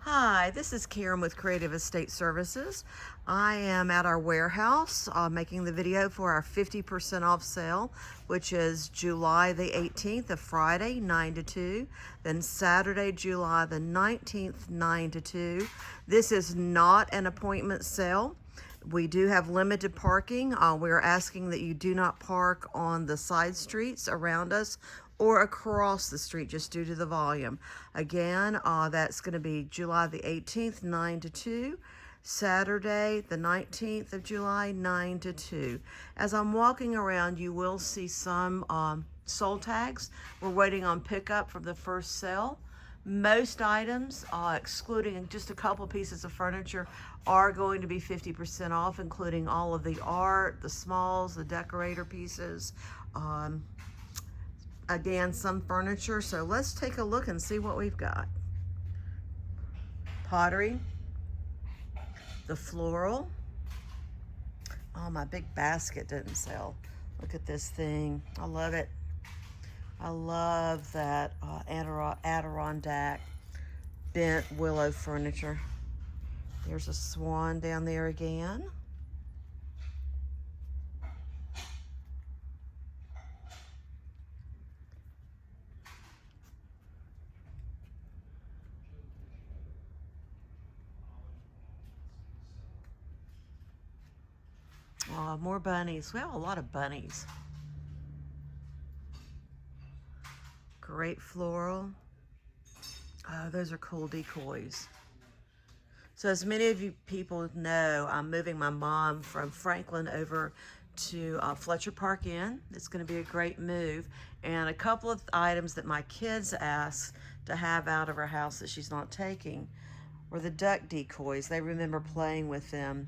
Hi, this is Karen with Creative Estate Services. I am at our warehouse making the video for our 50% off sale, which is July the 18th, a Friday, 9 to 2, then Saturday, July the 19th, 9 to 2. This is not an appointment sale. We do have limited parking. We're asking that you do not park on the side streets around us or across the street just due to the volume. Again, that's going to be July the 18th, 9 to 2. Saturday, the 19th of July, 9 to 2. As I'm walking around, you will see some sold tags. We're waiting on pickup from the first sale. Most items, excluding just a couple pieces of furniture, are going to be 50% off, including all of the art, the smalls, the decorator pieces, again, some furniture. So let's take a look and see what we've got. Pottery, the floral. Oh, my big basket didn't sell. Look at this thing. I love it. I love that Adirondack bent willow furniture. There's a swan down there again. More bunnies. We have a lot of bunnies. Great floral. Oh, those are cool decoys. So as many of you people know, I'm moving my mom from Franklin over to Fletcher Park Inn. It's going to be a great move. And a couple of items that my kids asked to have out of her house that she's not taking were the duck decoys. They remember playing with them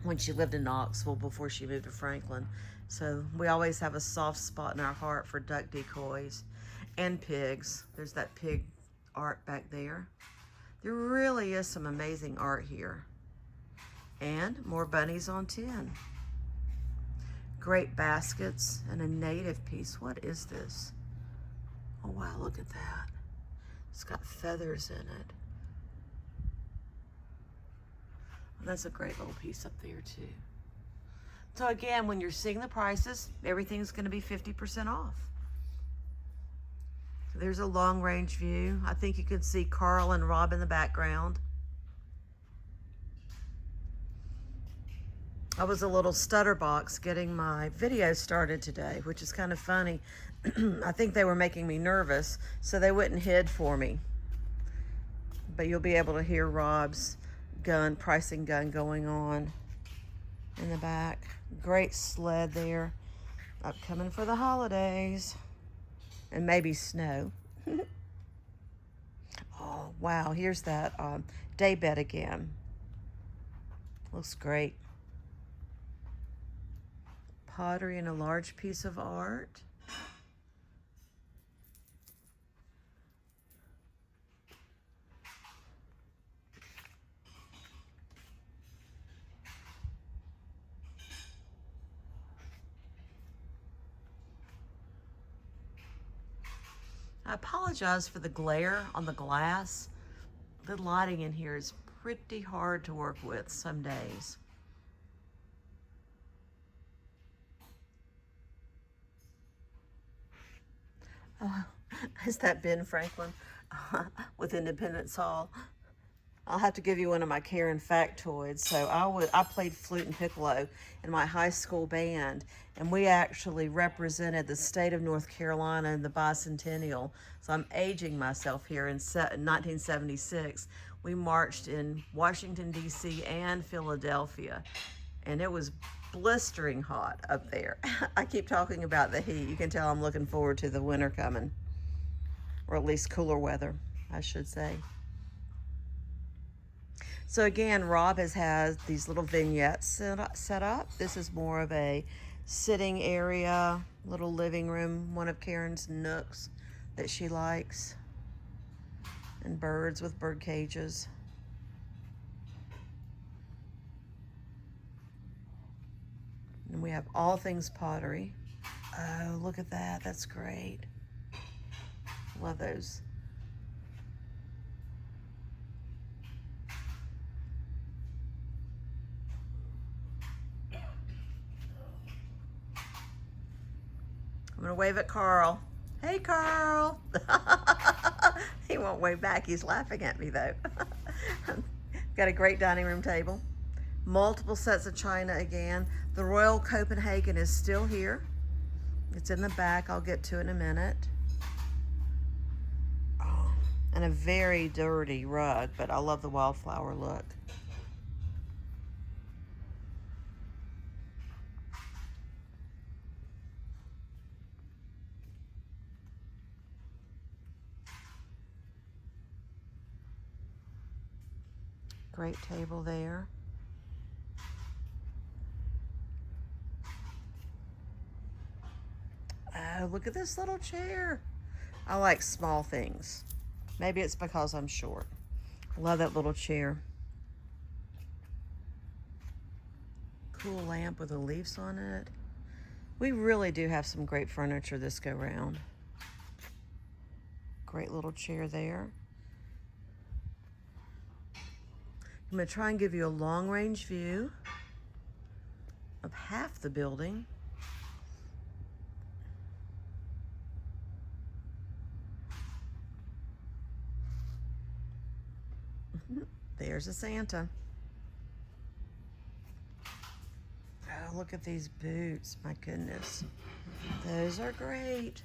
when she lived in Knoxville before she moved to Franklin. So we always have a soft spot in our heart for duck decoys and pigs. There's that pig art back there. There really is some amazing art here. And more bunnies on tin. Great baskets and a native piece. What is this? Oh wow, look at that. It's got feathers in it. That's a great little piece up there too. So again, when you're seeing the prices, everything's going to be 50% off. So there's a long range view. I think you can see Carl and Rob in the background. I was a little stutterbox getting my video started today, which is kind of funny. I think they were making me nervous, so they wouldn't hid for me. But you'll be able to hear Rob's pricing gun going on in the back. Great sled there. Upcoming for the holidays. And maybe snow. Oh, wow. Here's that day bed again. Looks great. Pottery and a large piece of art. I apologize for the glare on the glass. The lighting in here is pretty hard to work with some days. Oh, is that Ben Franklin with Independence Hall? I'll have to give you one of my Karen factoids. So I played flute and piccolo in my high school band, and we actually represented the state of North Carolina in the bicentennial. So I'm aging myself here. In 1976, we marched in Washington, D.C. and Philadelphia, and it was blistering hot up there. I keep talking about the heat. You can tell I'm looking forward to the winter coming, or at least cooler weather, I should say. So again, Rob has these little vignettes set up. This is more of a sitting area, little living room, one of Karen's nooks that she likes. And birds with bird cages. And we have all things pottery. Oh, look at that. That's great. Love those. to wave at Carl. Hey, Carl. He won't wave back. He's laughing at me, though. Got a great dining room table. Multiple sets of china again. The Royal Copenhagen is still here. It's in the back. I'll get to it in a minute. Oh, and a very dirty rug, but I love the wildflower look. Great table there. Oh, look at this little chair. I like small things. Maybe it's because I'm short. Love that little chair. Cool lamp with the leaves on it. We really do have some great furniture this go round. Great little chair there. I'm going to try and give you a long range view of half the building. There's a Santa. Oh, look at these boots. My goodness. Those are great.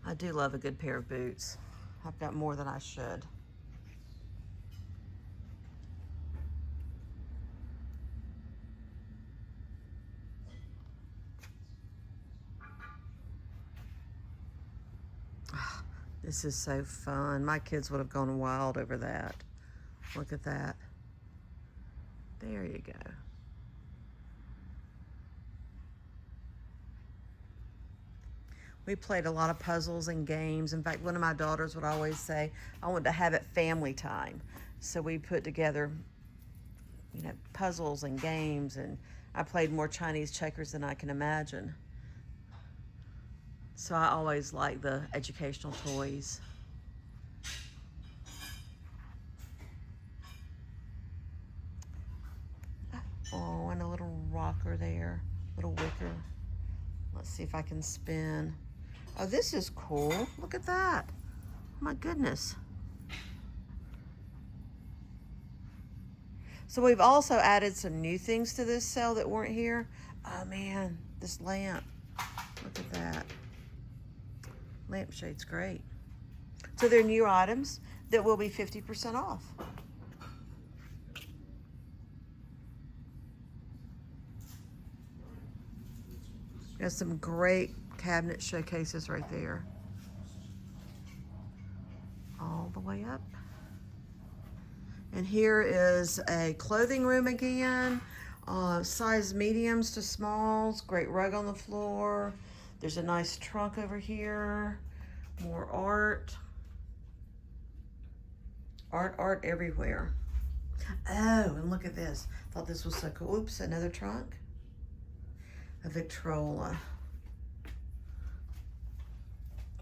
I do love a good pair of boots. I've got more than I should. This is so fun. My kids would have gone wild over that. Look at that. There you go. We played a lot of puzzles and games. In fact, one of my daughters would always say, I want to have it family time. So we put together, puzzles and games, and I played more Chinese checkers than I can imagine. So I always like the educational toys. Oh, and a little rocker there, little wicker. Let's see if I can spin. Oh, this is cool. Look at that. My goodness. So we've also added some new things to this sale that weren't here. Oh man, this lamp. Look at that. Lampshade's great. So they're new items that will be 50% off. There's some great cabinet showcases right there. All the way up. And here is a clothing room again. Size mediums to smalls. Great rug on the floor. There's a nice trunk over here. More art. Art everywhere. Oh, and look at this. Thought this was so cool. Oops, another trunk. A Victrola.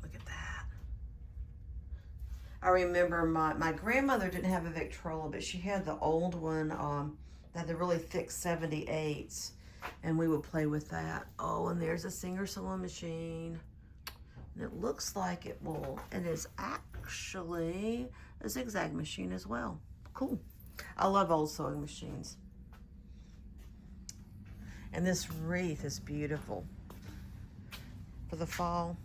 Look at that. I remember my grandmother didn't have a Victrola, but she had the old one that had the really thick 78s. And we would play with that. Oh, and there's a Singer sewing machine. And it looks like it will, and is actually a zigzag machine as well. Cool. I love old sewing machines. And this wreath is beautiful for the fall.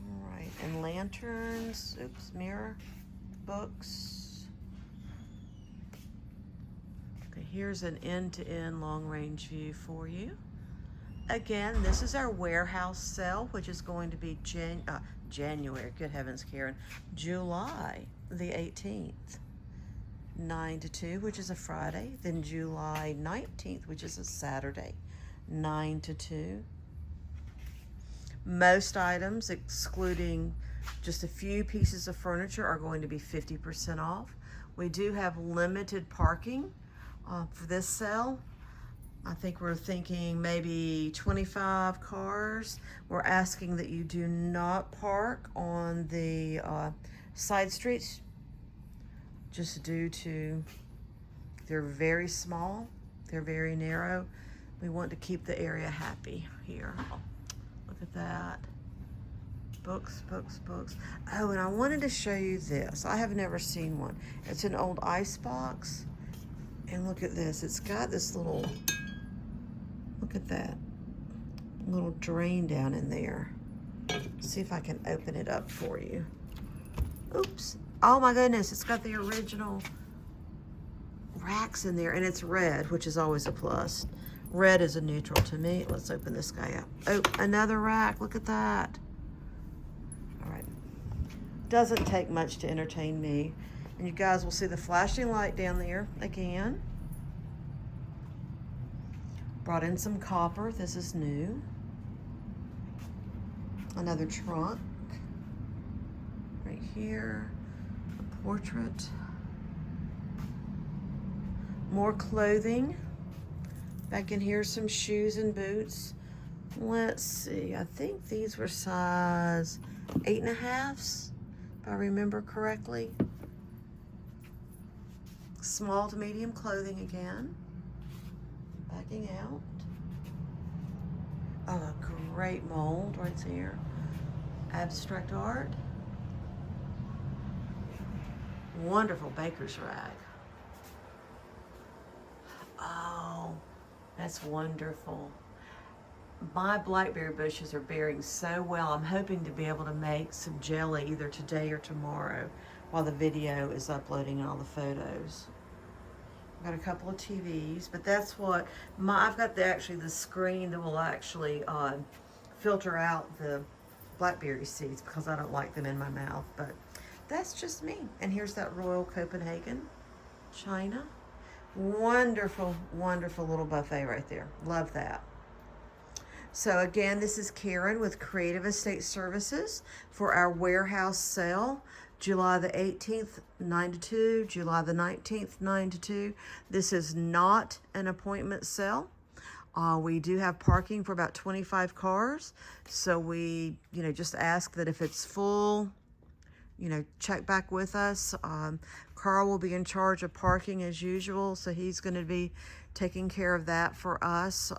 All right, and lanterns, oops, mirror, books. Okay, here's an end-to-end long-range view for you. Again, this is our warehouse sale, which is going to be January, good heavens, Karen, July the 18th. 9 to 2, which is a Friday, then July 19th, which is a Saturday, 9 to 2. Most items, excluding just a few pieces of furniture, are going to be 50% off. We do have limited parking for this sale. I think we're thinking maybe 25 cars. We're asking that you do not park on the side streets, just due to they're very small, they're very narrow. We want to keep the area happy here. Oh, look at that. Books, books, books. Oh, and I wanted to show you this. I have never seen one. It's an old ice box. And look at this. It's got this little, look at that, little drain down in there. See if I can open it up for you. Oops. Oh my goodness, it's got the original racks in there, and it's red, which is always a plus. Red is a neutral to me. Let's open this guy up. Oh, another rack. Look at that. All right. Doesn't take much to entertain me. And you guys will see the flashing light down there again. Brought in some copper. This is new. Another trunk. Right here. A portrait. More clothing. Back in here, some shoes and boots. Let's see, I think these were size 8.5s, if I remember correctly. Small to medium clothing again. Backing out. Oh, a great mold right there. Abstract art. Wonderful baker's rag. Oh, that's wonderful. My blackberry bushes are bearing so well. I'm hoping to be able to make some jelly either today or tomorrow while the video is uploading all the photos. I've got a couple of TVs, but that's what I've got actually the screen that will actually filter out the blackberry seeds because I don't like them in my mouth, but that's just me. And here's that Royal Copenhagen china. Wonderful, wonderful little buffet right there. Love that. So again, this is Karen with Creative Estate Services for our warehouse sale. July the 18th, 9 to 2. July the 19th, 9 to 2. This is not an appointment sale. We do have parking for about 25 cars. So we, just ask that if it's full, check back with us. Carl will be in charge of parking as usual, so he's going to be taking care of that for us.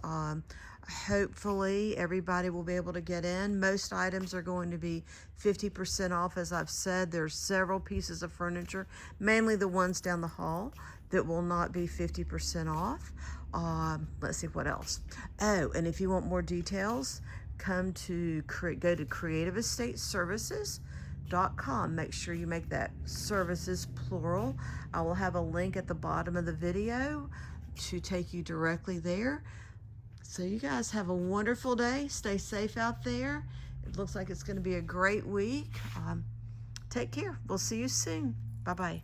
Hopefully everybody will be able to get in. Most items are going to be 50% off. As I've said, there's several pieces of furniture, mainly the ones down the hall, that will not be 50% off. Let's see what else. Oh, and if you want more details, go to Creative Estate Services.com. Make sure you make that services plural. I will have a link at the bottom of the video to take you directly there. So you guys have a wonderful day. Stay safe out there. It looks like it's going to be a great week. Take care. We'll see you soon. Bye-bye.